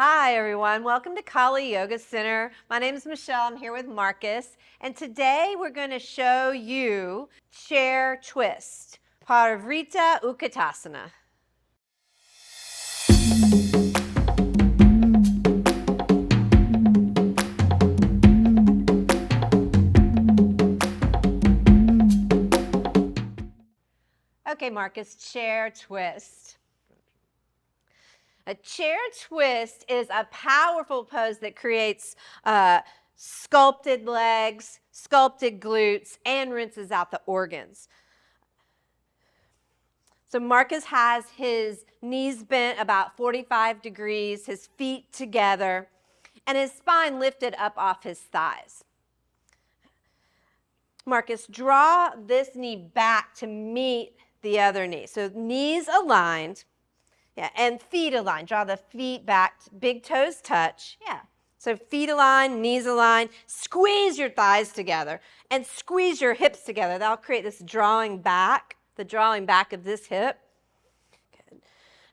Hi everyone, welcome to Khali Yoga Center. My name is Michelle, I'm here with Marcus, and today we're going to show you chair twist, Parivrtta Utkatasana. Okay Marcus, chair twist. A chair twist is a powerful pose that creates sculpted legs, sculpted glutes, and rinses out the organs. So Marcus has his knees bent about 45 degrees, his feet together, and his spine lifted up off his thighs. Marcus, draw this knee back to meet the other knee. So knees aligned. Yeah, and feet aligned. Draw the feet back, big toes touch. Yeah. So feet aligned, knees aligned. Squeeze your thighs together and squeeze your hips together. That'll create this drawing back, the drawing back of this hip. Good.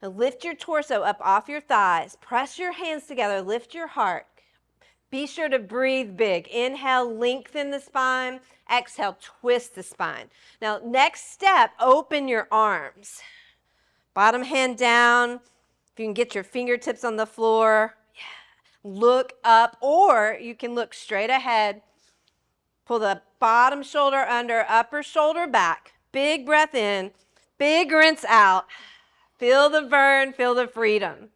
Now lift your torso up off your thighs. Press your hands together. Lift your heart. Be sure to breathe big. Inhale, lengthen the spine. Exhale, twist the spine. Now, next step, open your arms. Bottom hand down. If you can get your fingertips on the floor, look up, or you can look straight ahead. Pull the bottom shoulder under, upper shoulder back. Big breath in, big rinse out. Feel the burn, feel the freedom.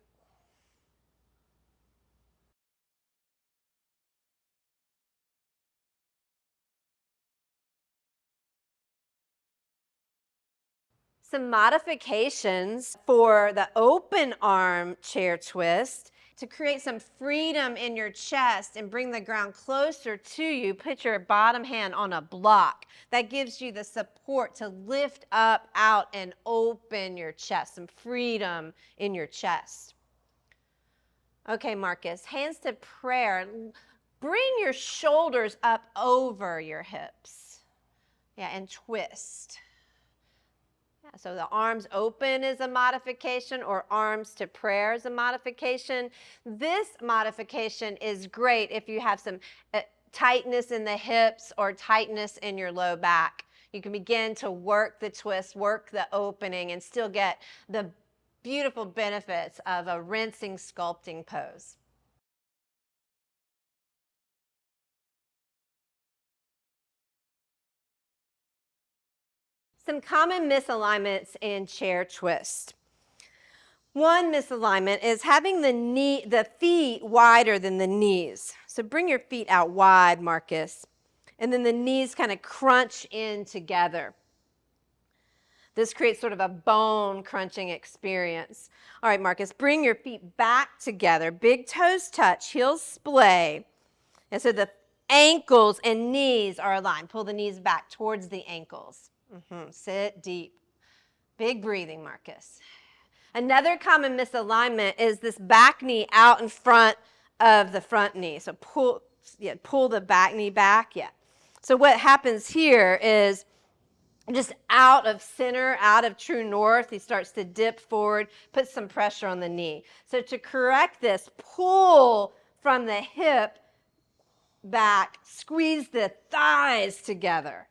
Some modifications for the open arm chair twist. To create some freedom in your chest and bring the ground closer to you, put your bottom hand on a block. That gives you the support to lift up, out, and open your chest, some freedom in your chest. Okay, Marcus, hands to prayer. Bring your shoulders up over your hips. Yeah, and twist. So the arms open is a modification, or arms to prayer is a modification. This modification is great if you have some tightness in the hips or tightness in your low back. You can begin to work the twist, work the opening, and still get the beautiful benefits of a rinsing, sculpting pose. Some common misalignments in chair twist. One misalignment is having the feet wider than the knees. So bring your feet out wide, Marcus, and then the knees kind of crunch in together. This creates sort of a bone crunching experience. All right, Marcus, bring your feet back together. Big toes touch, heels splay. And so the ankles and knees are aligned. Pull the knees back towards the ankles. Sit deep. Big breathing, Marcus. Another common misalignment is this back knee out in front of the front knee. So pull the back knee back. Yeah. So what happens here is just out of center, out of true north, he starts to dip forward, put some pressure on the knee. So to correct this, pull from the hip back, squeeze the thighs together.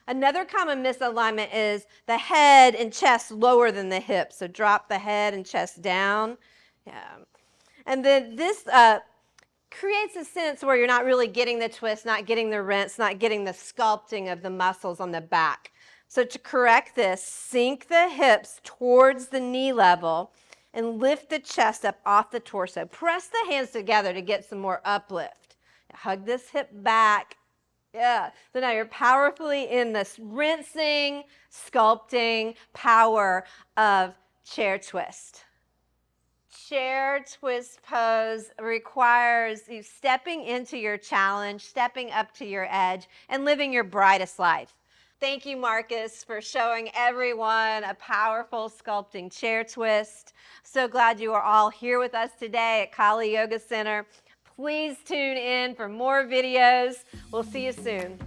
Another common misalignment is the head and chest lower than the hips. So drop the head and chest down. Yeah. And then this creates a sense where you're not really getting the twist, not getting the rinse, not getting the sculpting of the muscles on the back. So to correct this, sink the hips towards the knee level and lift the chest up off the torso. Press the hands together to get some more uplift. Hug this hip back. Yeah, so now you're powerfully in this rinsing, sculpting power of chair twist. Chair twist pose requires you stepping into your challenge, stepping up to your edge, and living your brightest life. Thank you, Marcus, for showing everyone a powerful sculpting chair twist. So glad you are all here with us today at Khali Yoga Center. Please tune in for more videos. We'll see you soon.